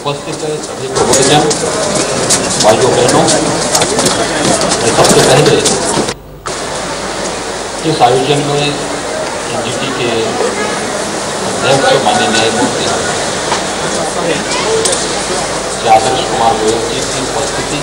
उपस्थित सभी गुरुजन भाइयों बहनों, सबसे पहले इस आयोजन में एनजीटी के अध्यक्ष माननीय न्यायमूर्ति श्री आदर्श कुमार गोयल जी की उपस्थिति,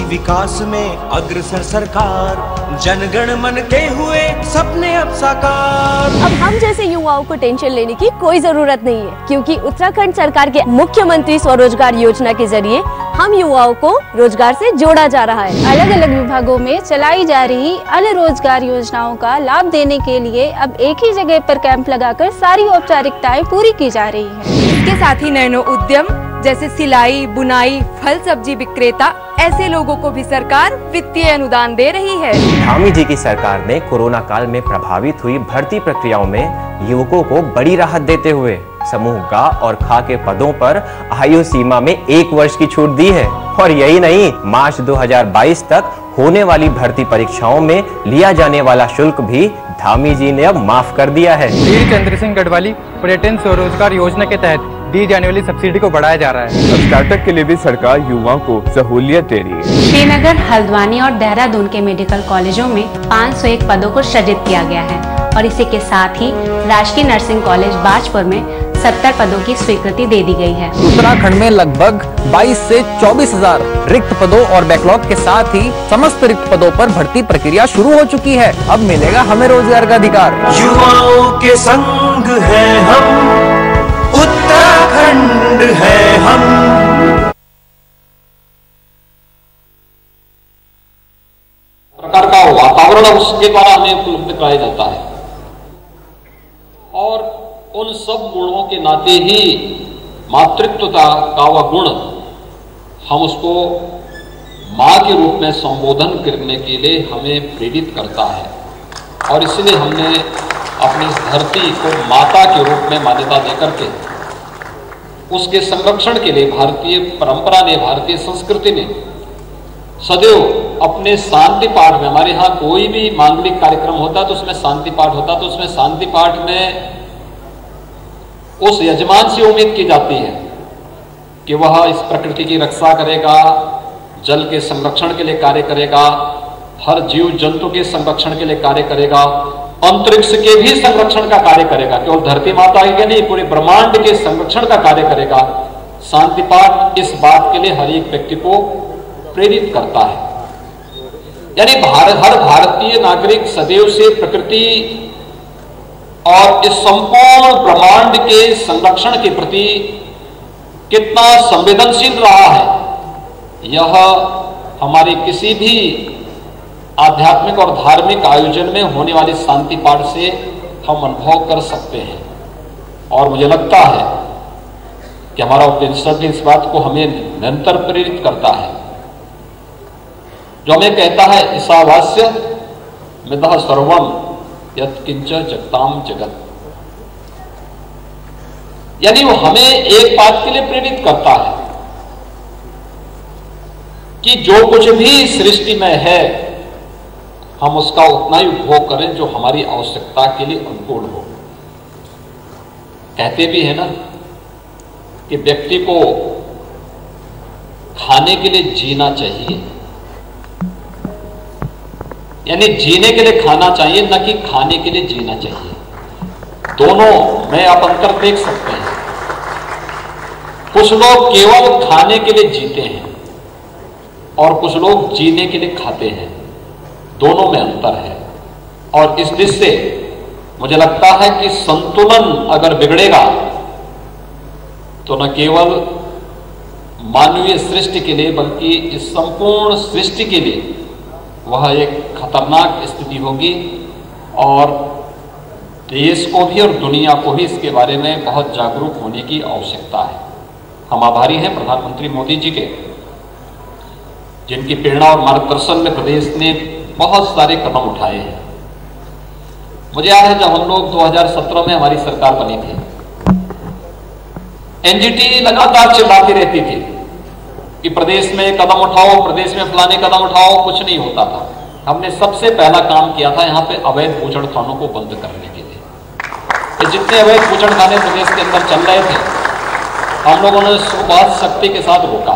विकास में अग्रसर सरकार, जनगण मन के हुए सपने अब साकार। अब हम जैसे युवाओं को टेंशन लेने की कोई जरूरत नहीं है, क्योंकि उत्तराखंड सरकार के मुख्यमंत्री स्वरोजगार योजना के जरिए हम युवाओं को रोजगार से जोड़ा जा रहा है। अलग अलग विभागों में चलाई जा रही अन्य रोजगार योजनाओं का लाभ देने के लिए अब एक ही जगह पर कैंप लगाकर सारी औपचारिकताएं पूरी की जा रही है। इसके साथ ही नैनो उद्यम जैसे सिलाई, बुनाई, फल सब्जी विक्रेता, ऐसे लोगों को भी सरकार वित्तीय अनुदान दे रही है। धामी जी की सरकार ने कोरोना काल में प्रभावित हुई भर्ती प्रक्रियाओं में युवकों को बड़ी राहत देते हुए समूह ग और ख के पदों पर आयु सीमा में 1 वर्ष की छूट दी है। और यही नहीं, मार्च 2022 तक होने वाली भर्ती परीक्षाओं में लिया जाने वाला शुल्क भी धामी जी ने अब माफ कर दिया है। वीर चंद्र सिंह गढ़वाली पर्यटन स्वरोजगार योजना के तहत दी जाने वाली सब्सिडी को बढ़ाया जा रहा है। अब स्टार्टअप के लिए भी सरकार युवाओं को सहूलियत दे रही है। श्रीनगर, हल्द्वानी और देहरादून के मेडिकल कॉलेजों में 501 पदों को सृजित किया गया है और इसी के साथ ही राजकीय नर्सिंग कॉलेज बाजपुर में 70 पदों की स्वीकृति दे दी गई है। उत्तराखंड में लगभग 22 से 24,000 रिक्त पदों और बैकलॉग के साथ ही समस्त रिक्त पदों पर भर्ती प्रक्रिया शुरू हो चुकी है। अब मिलेगा हमें रोजगार का अधिकार। युवाओं के संग है हम, उत्तराखंड है हम। प्रकार का वातावरण उसके द्वारा हमें उपलब्ध कराया जाता है और उन सब गुणों के नाते ही मातृत्वता का वह गुण हम उसको मां के रूप में संबोधन करने के लिए हमें प्रेरित करता है और इसलिए हमने अपनी इस धरती को माता के रूप में मान्यता देकर के उसके संरक्षण के लिए भारतीय परंपरा ने, भारतीय संस्कृति ने सदैव अपने शांति पाठ में, हमारे यहाँ कोई भी मांगलिक कार्यक्रम होता तो उसमें शांति पाठ होता तो उसमें शांति पाठ में उस यजमान से उम्मीद की जाती है कि वह इस प्रकृति की रक्षा करेगा, जल के संरक्षण के लिए कार्य करेगा, हर जीव जंतु के संरक्षण के लिए कार्य करेगा, अंतरिक्ष के भी संरक्षण का कार्य करेगा, केवल धरती माता के नहीं पूरे ब्रह्मांड के संरक्षण का कार्य करेगा। शांति पाठ इस बात के लिए हर एक व्यक्ति को प्रेरित करता है। यानी हर भारतीय नागरिक सदैव से प्रकृति और इस संपूर्ण ब्रह्मांड के संरक्षण के प्रति कितना संवेदनशील रहा है, यह हमारे किसी भी आध्यात्मिक और धार्मिक आयोजन में होने वाले शांति पाठ से हम अनुभव कर सकते हैं। और मुझे लगता है कि हमारा उपनिषद भी इस बात को हमें निरंतर प्रेरित करता है, जो हमें कहता है ईशावास्य मिदः सर्वम यत्किंच जगताम जगत। यानी वो हमें एक बात के लिए प्रेरित करता है कि जो कुछ भी सृष्टि में है हम उसका उतना ही उपभोग करें जो हमारी आवश्यकता के लिए अनुकूल हो। कहते भी है ना कि व्यक्ति को खाने के लिए जीना चाहिए, यानी जीने के लिए खाना चाहिए, न कि खाने के लिए जीना चाहिए। दोनों में आप अंतर देख सकते हैं। कुछ लोग केवल खाने के लिए जीते हैं और कुछ लोग जीने के लिए खाते हैं, दोनों में अंतर है। और इस दृष्टि से मुझे लगता है कि संतुलन अगर बिगड़ेगा तो न केवल मानवीय सृष्टि के लिए बल्कि इस संपूर्ण सृष्टि के लिए वह एक खतरनाक स्थिति होगी और देश को भी और दुनिया को भी इसके बारे में बहुत जागरूक होने की आवश्यकता है। हम आभारी हैं प्रधानमंत्री मोदी जी के, जिनकी प्रेरणा और मार्गदर्शन में प्रदेश ने बहुत सारे कदम उठाए हैं। मुझे याद है जब हम लोग 2017 में हमारी सरकार बनी थी, एनजीटी लगातार चिल्लाती रहती थी कि प्रदेश में कदम उठाओ, प्रदेश में फलाने कदम उठाओ, कुछ नहीं होता था। हमने सबसे पहला काम किया था यहाँ पे अवैध बूचड़खानों को बंद करने के लिए। ये जितने अवैध बूचड़खाने प्रदेश के अंदर चल रहे थे, हम लोगों ने उसको बहुत सख्ती के साथ रोका।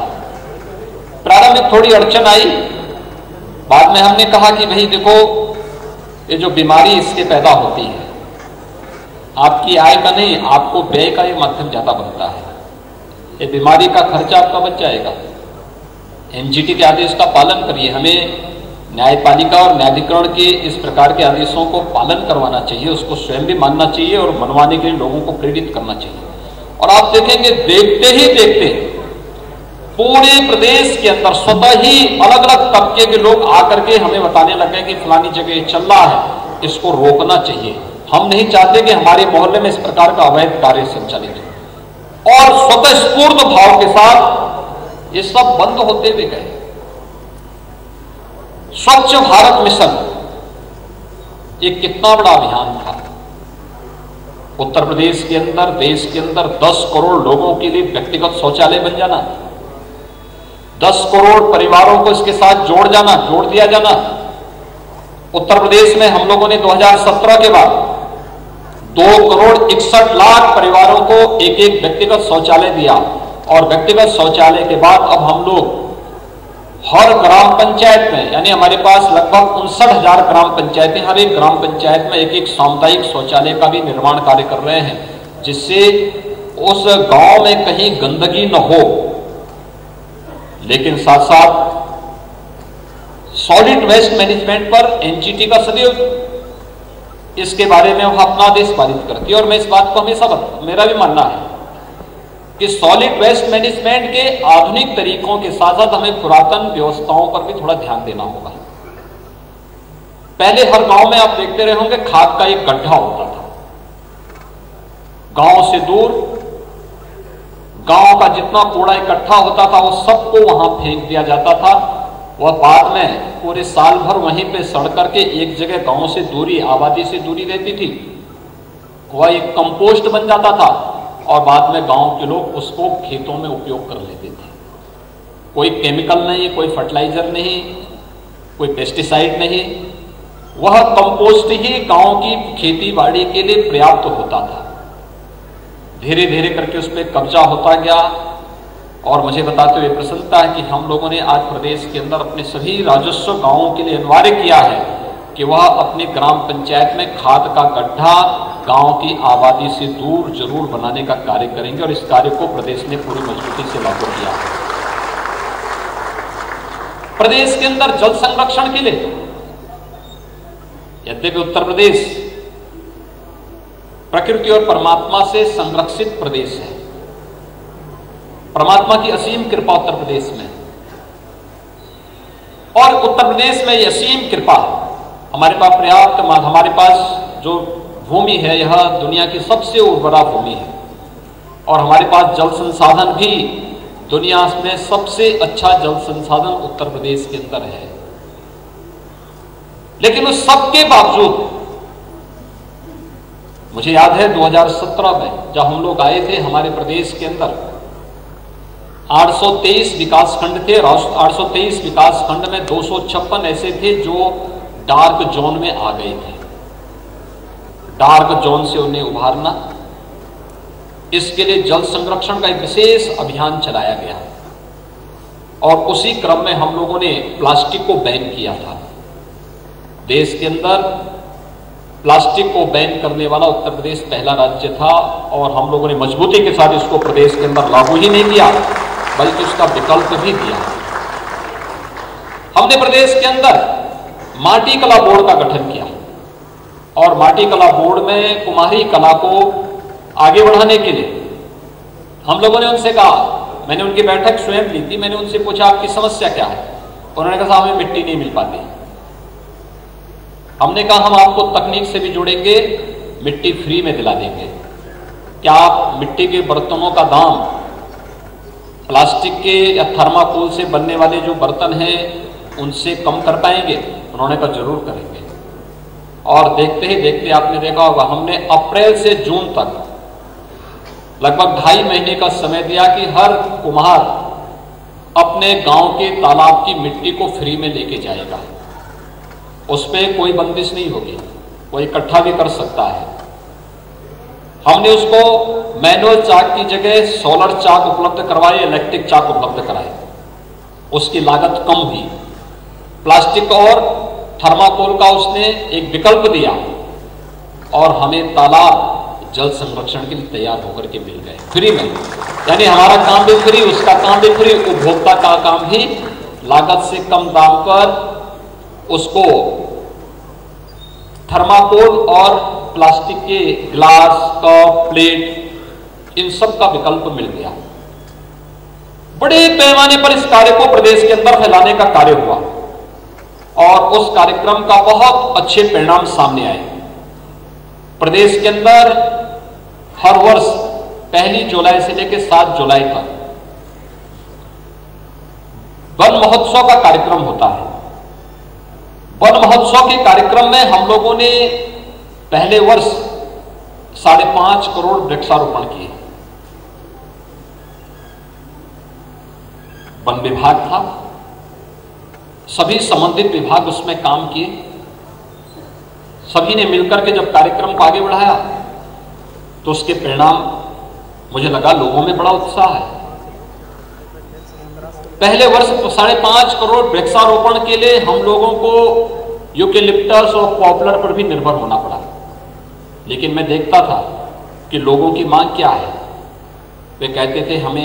प्रारंभिक थोड़ी अड़चन आई, बाद में हमने कहा कि भाई देखो, ये जो बीमारी इसके पैदा होती है, आपकी आय का नहीं, आपको व्यय का ये माध्यम ज्यादा बनता है। ये बीमारी का खर्चा आपका बच जाएगा। एनजीटी के आदेश का पालन करिए। हमें न्यायपालिका और न्यायाधिकरण के इस प्रकार के आदेशों को पालन करवाना चाहिए, उसको स्वयं भी मानना चाहिए और मनवाने के लिए लोगों को प्रेरित करना चाहिए। और आप देखेंगे, देखते ही देखते पूरे प्रदेश के अंदर स्वतः ही अलग अलग तबके के लोग आकर के हमें बताने लगे कि फलानी जगह चल रहा है, इसको रोकना चाहिए। हम नहीं चाहते कि हमारे मोहल्ले में इस प्रकार का अवैध कार्य संचालित हो। और स्वतः स्फूर्त भाव के साथ ये सब बंद होते हुए गए। स्वच्छ भारत मिशन ये कितना बड़ा अभियान था। उत्तर प्रदेश के अंदर, देश के अंदर 10 करोड़ लोगों के लिए व्यक्तिगत शौचालय बन जाना, 10 करोड़ परिवारों को इसके साथ जोड़ दिया जाना। उत्तर प्रदेश में हम लोगों ने 2017 के बाद 2 करोड़ 61 लाख परिवारों को एक एक व्यक्तिगत शौचालय दिया। और व्यक्तिगत शौचालय के बाद अब हम लोग हर ग्राम पंचायत में, यानी हमारे पास लगभग 59,000 ग्राम पंचायतें, हर एक ग्राम पंचायत में एक एक सामुदायिक शौचालय का भी निर्माण कार्य कर रहे हैं, जिससे उस गांव में कहीं गंदगी न हो। लेकिन साथ साथ सॉलिड वेस्ट मैनेजमेंट पर एनजीटी का सदैव इसके बारे में वह अपना आदेश पारित करती है। और मैं इस बात को हमेशा मेरा भी मानना है कि सॉलिड वेस्ट मैनेजमेंट के आधुनिक तरीकों के साथ साथ हमें पुरातन व्यवस्थाओं पर भी थोड़ा ध्यान देना होगा। पहले हर गांव में आप देखते रहे होंगे, खाद का एक गड्ढा होता था। गांव से दूर गांव का जितना कूड़ा इकट्ठा होता था वो सबको वहां फेंक दिया जाता था। वह बाद में पूरे साल भर वहीं पे सड़ करके एक जगह गांव से दूरी, आबादी से दूरी रहती थी, वह एक कंपोस्ट बन जाता था और बाद में गांव के लोग उसको खेतों में उपयोग कर लेते थे। कोई केमिकल नहीं, कोई फर्टिलाइजर नहीं, कोई पेस्टिसाइड नहीं, वह कंपोस्ट ही गांव की खेती बाड़ी के लिए पर्याप्त होता था। धीरे धीरे करके उस पर कब्जा होता गया और मुझे बताते हुए प्रसन्नता है कि हम लोगों ने आज प्रदेश के अंदर अपने सभी राजस्व गांवों के लिए अनिवार्य किया है कि वह अपने ग्राम पंचायत में खाद का गड्ढा गांव की आबादी से दूर जरूर बनाने का कार्य करेंगे। और इस कार्य को प्रदेश ने पूरी मजबूती से लागू किया है। प्रदेश के अंदर जल संरक्षण के लिए, यद्यपि उत्तर प्रदेश प्रकृति और परमात्मा से संरक्षित प्रदेश है, परमात्मा की असीम कृपा उत्तर प्रदेश में, और उत्तर प्रदेश में ये असीम कृपा, हमारे पास पर्याप्त, हमारे पास जो भूमि है यह दुनिया की सबसे उर्वरा भूमि है और हमारे पास जल संसाधन भी दुनिया में सबसे अच्छा जल संसाधन उत्तर प्रदेश के अंदर है। लेकिन उस सबके बावजूद मुझे याद है 2017 में जब हम लोग आए थे, हमारे प्रदेश के अंदर 823 विकासखंड थे। 823 विकासखंड में 256 ऐसे थे जो डार्क जोन में आ गए थे। डार्क जोन से उन्हें उभारना, इसके लिए जल संरक्षण का एक विशेष अभियान चलाया गया और उसी क्रम में हम लोगों ने प्लास्टिक को बैन किया था। देश के अंदर प्लास्टिक को बैन करने वाला उत्तर प्रदेश पहला राज्य था और हम लोगों ने मजबूती के साथ इसको प्रदेश के अंदर लागू ही नहीं किया बल्कि उसका विकल्प भी दिया। हमने प्रदेश के अंदर माटी कला बोर्ड का गठन किया और माटी कला बोर्ड में कुम्हारी कला को आगे बढ़ाने के लिए हम लोगों ने उनसे कहा, मैंने उनकी बैठक स्वयं ली थी, मैंने उनसे पूछा आपकी समस्या क्या है। उन्होंने कहा हमें मिट्टी नहीं मिल पाती। हमने कहा हम आपको तकनीक से भी जोड़ेंगे, मिट्टी फ्री में दिला देंगे। क्या आप मिट्टी के बर्तनों का दाम प्लास्टिक के या थर्माकोल से बनने वाले जो बर्तन हैं उनसे कम कर पाएंगे? उन्होंने कहा जरूर करेंगे। और देखते ही देखते आपने देखा होगा, हमने अप्रैल से जून तक लगभग 2.5 महीने का समय दिया कि हर कुम्हार अपने गांव के तालाब की मिट्टी को फ्री में लेके जाएगा। उस पर कोई बंदिश नहीं होगी, वो इकट्ठा भी कर सकता है। हमने उसको मैनुअल चाक की जगह सोलर चाक उपलब्ध करवाए, इलेक्ट्रिक चाक उपलब्ध कराए, उसकी लागत कम हुई। प्लास्टिक और थर्माकोल का उसने एक विकल्प दिया और हमें तालाब जल संरक्षण के लिए तैयार होकर के मिल गए फ्री में। यानी हमारा काम भी फ्री, उसका काम भी फ्री, उपभोक्ता का काम भी लागत से कम दाम पर उसको थर्माकोल और प्लास्टिक के ग्लास, कप, प्लेट, इन सब का विकल्प मिल गया। बड़े पैमाने पर इस कार्य को प्रदेश के अंदर फैलाने का कार्य हुआ और उस कार्यक्रम का बहुत अच्छे परिणाम सामने आए। प्रदेश के अंदर हर वर्ष 1 जुलाई से लेकर 7 जुलाई तक वन महोत्सव का कार्यक्रम होता है। वन महोत्सव के कार्यक्रम में हम लोगों ने पहले वर्ष 5.5 करोड़ वृक्षारोपण किए। वन विभाग था, सभी संबंधित विभाग उसमें काम किए, सभी ने मिलकर के जब कार्यक्रम को आगे बढ़ाया तो उसके परिणाम मुझे लगा लोगों में बड़ा उत्साह है। पहले वर्ष 5.5 करोड़ वृक्षारोपण के लिए हम लोगों को यूकेलिप्टस और पॉपुलर पर भी निर्भर होना पड़ा, लेकिन मैं देखता था कि लोगों की मांग क्या है। वे कहते थे हमें